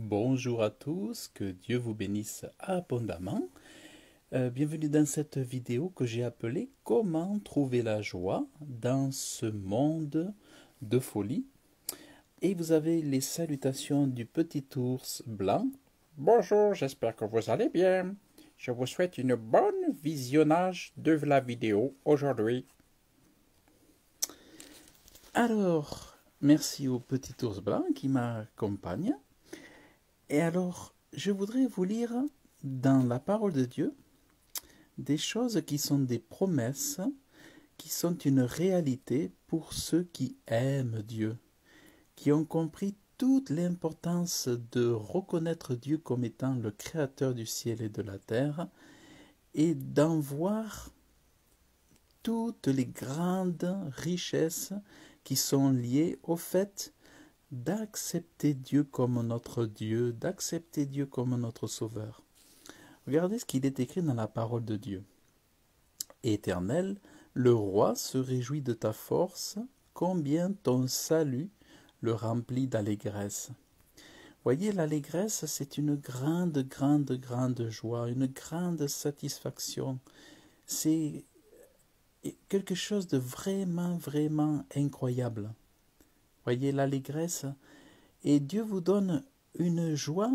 Bonjour à tous, que Dieu vous bénisse abondamment. Bienvenue dans cette vidéo que j'ai appelée Comment trouver la joie dans ce monde de folie. Et vous avez les salutations du petit ours blanc. Bonjour, j'espère que vous allez bien. Je vous souhaite une bonne visionnage de la vidéo aujourd'hui. Alors, merci au petit ours blanc qui m'accompagne. Et alors, je voudrais vous lire dans la parole de Dieu des choses qui sont des promesses, qui sont une réalité pour ceux qui aiment Dieu, qui ont compris toute l'importance de reconnaître Dieu comme étant le créateur du ciel et de la terre, et d'en voir toutes les grandes richesses qui sont liées au fait d'accepter Dieu comme notre Dieu, d'accepter Dieu comme notre Sauveur. Regardez ce qu'il est écrit dans la parole de Dieu. Éternel, le roi se réjouit de ta force, combien ton salut le remplit d'allégresse. Voyez, l'allégresse, c'est une grande joie, une grande satisfaction. C'est quelque chose de vraiment incroyable. Voyez l'allégresse, et Dieu vous donne une joie,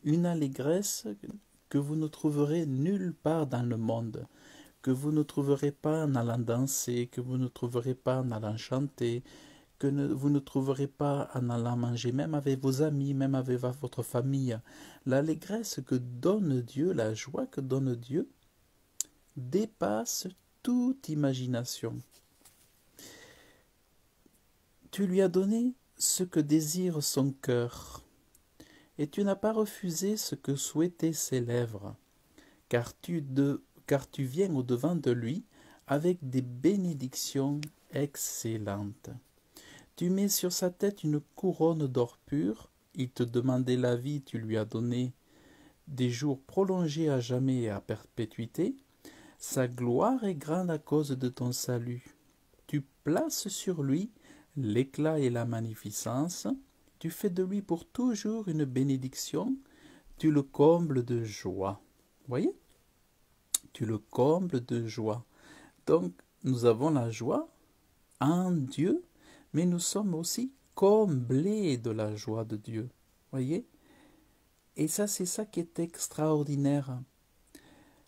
une allégresse que vous ne trouverez nulle part dans le monde, que vous ne trouverez pas en allant danser, que vous ne trouverez pas en allant chanter, que vous ne trouverez pas en allant manger, même avec vos amis, même avec votre famille. L'allégresse que donne Dieu, la joie que donne Dieu, dépasse toute imagination. Tu lui as donné ce que désire son cœur, et tu n'as pas refusé ce que souhaitaient ses lèvres, car tu viens au-devant de lui avec des bénédictions excellentes. Tu mets sur sa tête une couronne d'or pur, il te demandait la vie, tu lui as donné des jours prolongés à jamais et à perpétuité. Sa gloire est grande à cause de ton salut. Tu places sur lui l'éclat et la magnificence, tu fais de lui pour toujours une bénédiction, tu le combles de joie. Voyez? Tu le combles de joie. Donc, nous avons la joie en Dieu, mais nous sommes aussi comblés de la joie de Dieu. Voyez? Et ça, c'est ça qui est extraordinaire.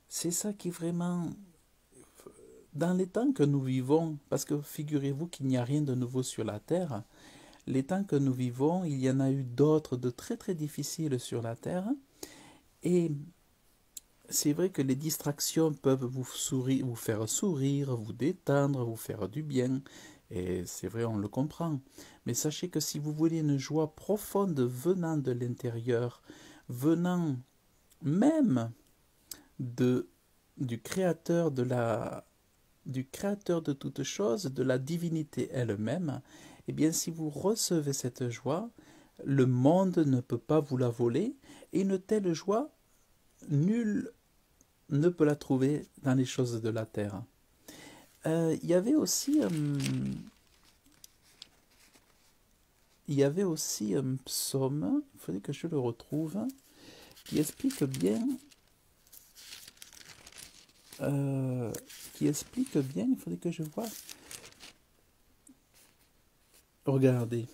C'est ça qui est vraiment... Dans les temps que nous vivons, parce que figurez-vous qu'il n'y a rien de nouveau sur la terre, les temps que nous vivons, il y en a eu d'autres de très difficiles sur la terre, et c'est vrai que les distractions peuvent vous faire sourire, vous détendre, vous faire du bien, et c'est vrai, on le comprend. Mais sachez que si vous voulez une joie profonde venant de l'intérieur, venant même du créateur du créateur de toutes choses, de la divinité elle-même, eh bien si vous recevez cette joie, le monde ne peut pas vous la voler, et une telle joie, nul ne peut la trouver dans les choses de la terre. Il y avait aussi un psaume, il faudrait que je le retrouve, qui explique bien, il faudrait que je vois. Regardez.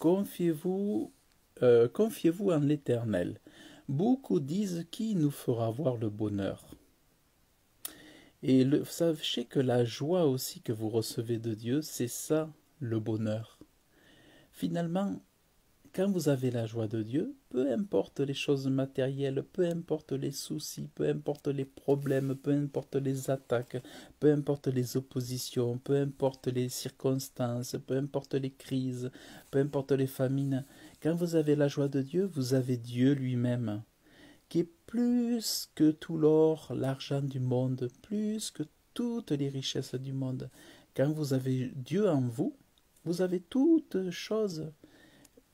Confiez-vous en l'Éternel. Beaucoup disent qui nous fera voir le bonheur. Et sachez que la joie aussi que vous recevez de Dieu, c'est ça le bonheur. Finalement, quand vous avez la joie de Dieu, peu importe les choses matérielles, peu importe les soucis, peu importe les problèmes, peu importe les attaques, peu importe les oppositions, peu importe les circonstances, peu importe les crises, peu importe les famines, quand vous avez la joie de Dieu, vous avez Dieu lui-même, qui est plus que tout l'or, l'argent du monde, plus que toutes les richesses du monde. Quand vous avez Dieu en vous, vous avez toutes choses.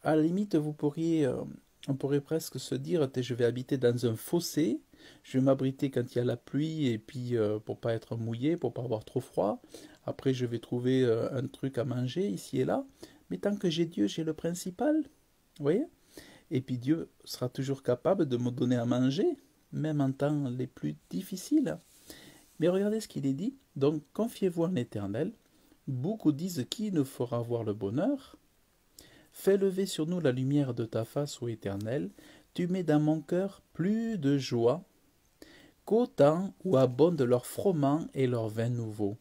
À la limite, on pourrait presque se dire, je vais habiter dans un fossé, je vais m'abriter quand il y a la pluie, et puis pour pas être mouillé, pour pas avoir trop froid. Après, je vais trouver un truc à manger ici et là. Mais tant que j'ai Dieu, j'ai le principal. Vous voyez? Et puis Dieu sera toujours capable de me donner à manger, même en temps les plus difficiles. Mais regardez ce qu'il est dit. Donc, confiez-vous en l'Éternel. Beaucoup disent qui nous fera voir le bonheur. Fais lever sur nous la lumière de ta face, ô Éternel. Tu mets dans mon cœur plus de joie qu'au temps où abondent leurs froment et leurs vins nouveaux.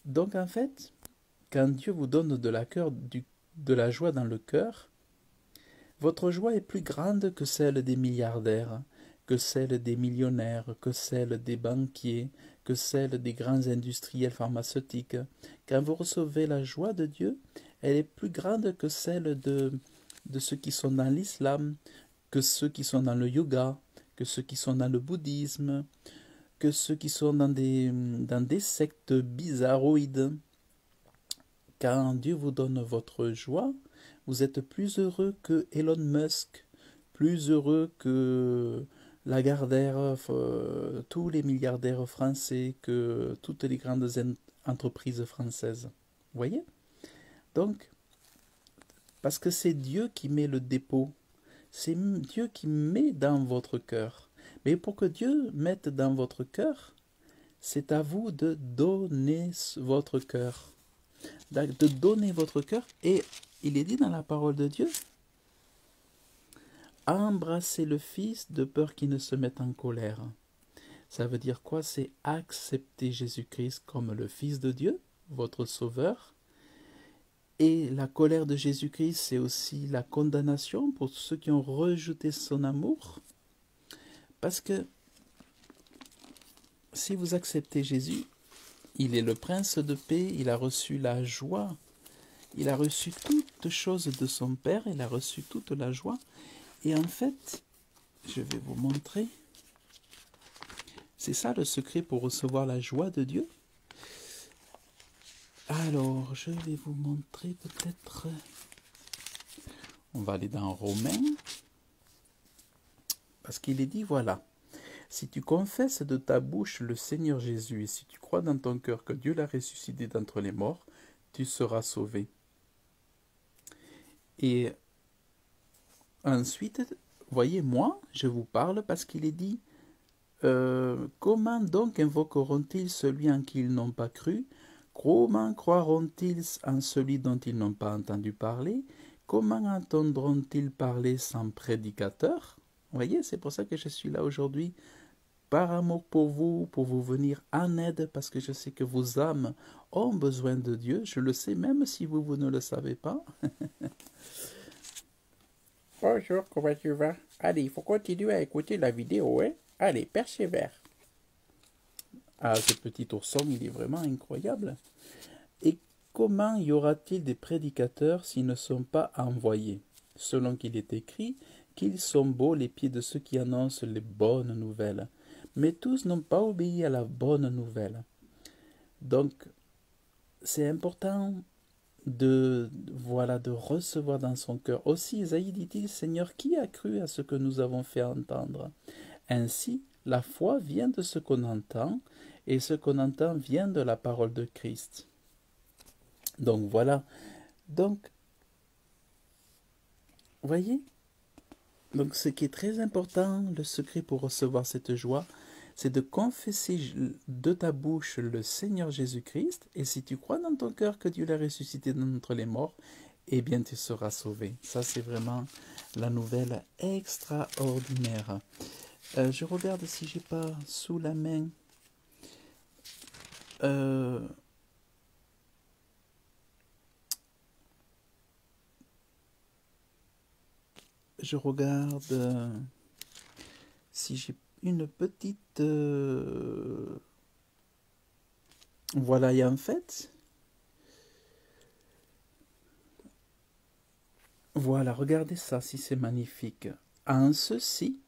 Donc en fait, quand Dieu vous donne de la joie dans le cœur, votre joie est plus grande que celle des milliardaires, que celle des millionnaires, que celle des banquiers, que celle des grands industriels pharmaceutiques. Quand vous recevez la joie de Dieu, elle est plus grande que celle de ceux qui sont dans l'islam, que ceux qui sont dans le yoga, que ceux qui sont dans le bouddhisme, que ceux qui sont dans des sectes bizarroïdes. Quand Dieu vous donne votre joie, vous êtes plus heureux que Elon Musk, plus heureux que Lagardère, tous les milliardaires français, que toutes les grandes entreprises françaises. Vous voyez? Donc, parce que c'est Dieu qui met le dépôt, c'est Dieu qui met dans votre cœur. Mais pour que Dieu mette dans votre cœur, c'est à vous de donner votre cœur. De donner votre cœur. Et il est dit dans la parole de Dieu, embrassez le Fils de peur qu'il ne se mette en colère. Ça veut dire quoi? C'est accepter Jésus-Christ comme le Fils de Dieu, votre Sauveur. Et la colère de Jésus-Christ, c'est aussi la condamnation pour ceux qui ont rejeté son amour. Parce que si vous acceptez Jésus, il est le prince de paix, il a reçu la joie, il a reçu toutes choses de son Père, il a reçu toute la joie. Et en fait, je vais vous montrer, c'est ça le secret pour recevoir la joie de Dieu. Alors, je vais vous montrer peut-être, on va aller dans Romains, parce qu'il est dit, voilà, si tu confesses de ta bouche le Seigneur Jésus et si tu crois dans ton cœur que Dieu l'a ressuscité d'entre les morts, tu seras sauvé. Et ensuite, voyez, moi, je vous parle parce qu'il est dit, comment donc invoqueront-ils celui en qui ils n'ont pas cru? Comment croiront-ils en celui dont ils n'ont pas entendu parler? Comment entendront-ils parler sans prédicateur? Vous voyez, c'est pour ça que je suis là aujourd'hui, par amour pour vous venir en aide, parce que je sais que vos âmes ont besoin de Dieu. Je le sais, même si vous ne le savez pas. Bonjour, comment tu vas? Allez, il faut continuer à écouter la vidéo, hein? Allez, persévère. Ah, ce petit ourson, il est vraiment incroyable. Et comment y aura-t-il des prédicateurs s'ils ne sont pas envoyés? Selon qu'il est écrit, qu'ils sont beaux les pieds de ceux qui annoncent les bonnes nouvelles. Mais tous n'ont pas obéi à la bonne nouvelle. Donc, c'est important de recevoir dans son cœur. Aussi, Isaïe dit-il, Seigneur, qui a cru à ce que nous avons fait entendre? Ainsi, la foi vient de ce qu'on entend, et ce qu'on entend vient de la parole de Christ. Donc voilà. Donc, voyez? Donc ce qui est très important, le secret pour recevoir cette joie, c'est de confesser de ta bouche le Seigneur Jésus-Christ, et si tu crois dans ton cœur que Dieu l'a ressuscité d'entre les morts, eh bien tu seras sauvé. Ça, c'est vraiment la nouvelle extraordinaire. Je regarde si j'ai pas sous la main. Je regarde si j'ai une petite... Voilà, et en fait... Voilà, regardez ça, si c'est magnifique. En ceci...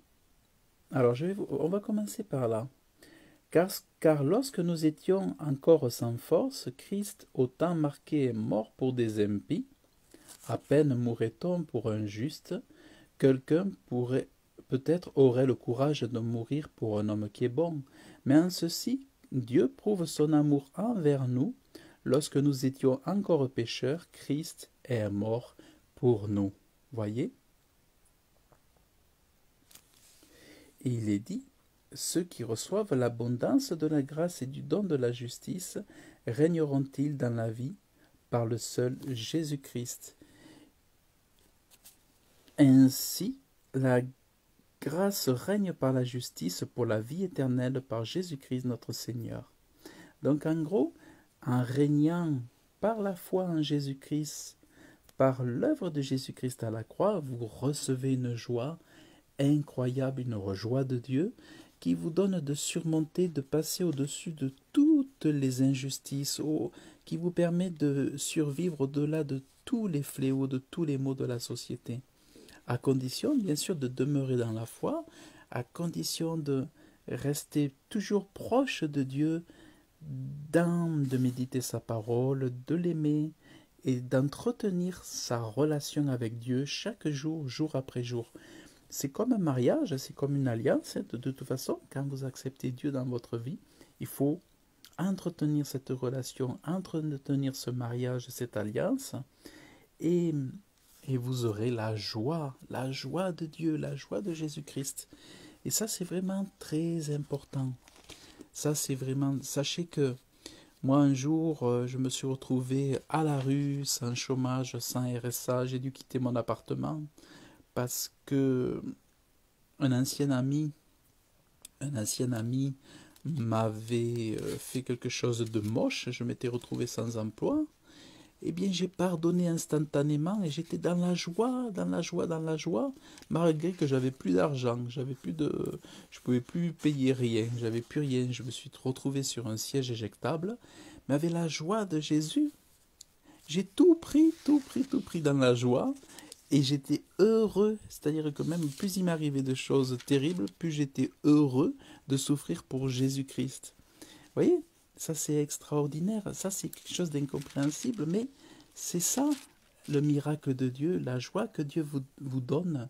Alors, on va commencer par là. Car lorsque nous étions encore sans force, Christ, au temps marqué, est mort pour des impies. À peine mourrait-on pour un juste. Quelqu'un peut-être aurait le courage de mourir pour un homme qui est bon. Mais en ceci, Dieu prouve son amour envers nous, lorsque nous étions encore pécheurs, Christ est mort pour nous. Voyez? Et il est dit, ceux qui reçoivent l'abondance de la grâce et du don de la justice régneront-ils dans la vie par le seul Jésus-Christ. Ainsi, la grâce règne par la justice pour la vie éternelle par Jésus-Christ notre Seigneur. Donc en gros, en régnant par la foi en Jésus-Christ, par l'œuvre de Jésus-Christ à la croix, vous recevez une joie incroyable, une joie de Dieu qui vous donne de surmonter, de passer au-dessus de toutes les injustices, qui vous permet de survivre au-delà de tous les fléaux, de tous les maux de la société. À condition, bien sûr, de demeurer dans la foi, à condition de rester toujours proche de Dieu, de méditer sa parole, de l'aimer et d'entretenir sa relation avec Dieu chaque jour, jour après jour. C'est comme un mariage, c'est comme une alliance. De toute façon, quand vous acceptez Dieu dans votre vie, il faut entretenir cette relation, entretenir ce mariage, cette alliance, et vous aurez la joie de Dieu, la joie de Jésus-Christ. Et ça, c'est vraiment très important. Ça, c'est vraiment... Sachez que moi, un jour, je me suis retrouvé à la rue, sans chômage, sans RSA. J'ai dû quitter mon appartement parce que un ancien ami m'avait fait quelque chose de moche. Je m'étais retrouvé sans emploi. Eh bien, j'ai pardonné instantanément et j'étais dans la joie, malgré que j'avais plus d'argent, je pouvais plus payer rien, j'avais plus rien. Je me suis retrouvé sur un siège éjectable, mais avec la joie de Jésus, j'ai tout pris dans la joie et j'étais heureux. C'est-à-dire que même plus il m'arrivait de choses terribles, plus j'étais heureux de souffrir pour Jésus-Christ. Vous voyez ? Ça, c'est extraordinaire. Ça, c'est quelque chose d'incompréhensible. Mais c'est ça, le miracle de Dieu. La joie que Dieu vous donne,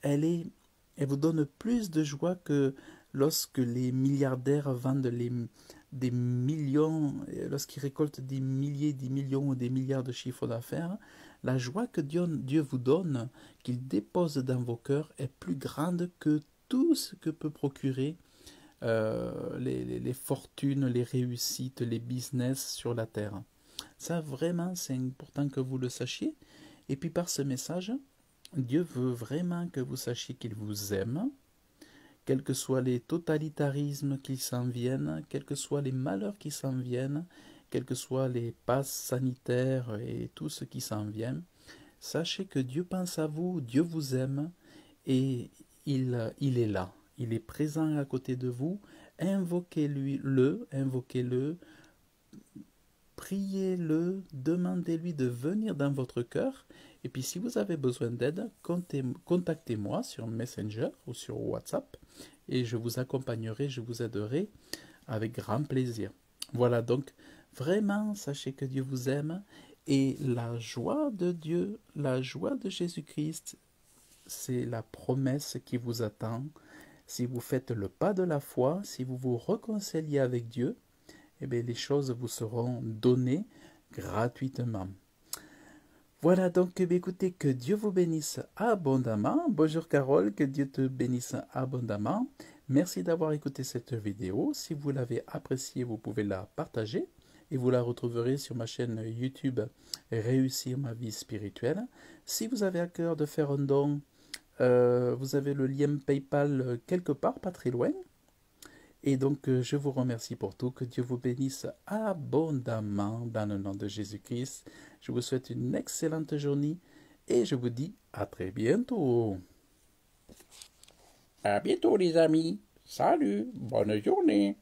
elle vous donne plus de joie que lorsque les milliardaires vendent des millions, lorsqu'ils récoltent des milliers, des millions ou des milliards de chiffres d'affaires. La joie que Dieu vous donne, qu'il dépose dans vos cœurs, est plus grande que tout ce que peut procurer les fortunes, les réussites, les business sur la terre. Ça, vraiment, c'est important que vous le sachiez. Et puis par ce message, Dieu veut vraiment que vous sachiez qu'il vous aime, quels que soient les totalitarismes qui s'en viennent, quels que soient les malheurs qui s'en viennent, quels que soient les passes sanitaires et tout ce qui s'en vient. Sachez que Dieu pense à vous, Dieu vous aime et il est là. Il est présent à côté de vous. Invoquez-le, priez-le, demandez-lui de venir dans votre cœur. Et puis si vous avez besoin d'aide, contactez-moi sur Messenger ou sur WhatsApp et je vous accompagnerai, je vous aiderai avec grand plaisir. Voilà, donc vraiment, sachez que Dieu vous aime et la joie de Dieu, la joie de Jésus-Christ, c'est la promesse qui vous attend. Si vous faites le pas de la foi, si vous vous réconciliez avec Dieu, eh bien, les choses vous seront données gratuitement. Voilà donc, écoutez, que Dieu vous bénisse abondamment. Bonjour Carole, que Dieu te bénisse abondamment. Merci d'avoir écouté cette vidéo. Si vous l'avez appréciée, vous pouvez la partager et vous la retrouverez sur ma chaîne YouTube Réussir ma vie spirituelle. Si vous avez à cœur de faire un don, vous avez le lien PayPal quelque part, pas très loin. Et donc, je vous remercie pour tout. Que Dieu vous bénisse abondamment dans le nom de Jésus-Christ. Je vous souhaite une excellente journée et je vous dis à très bientôt. À bientôt, les amis. Salut, bonne journée.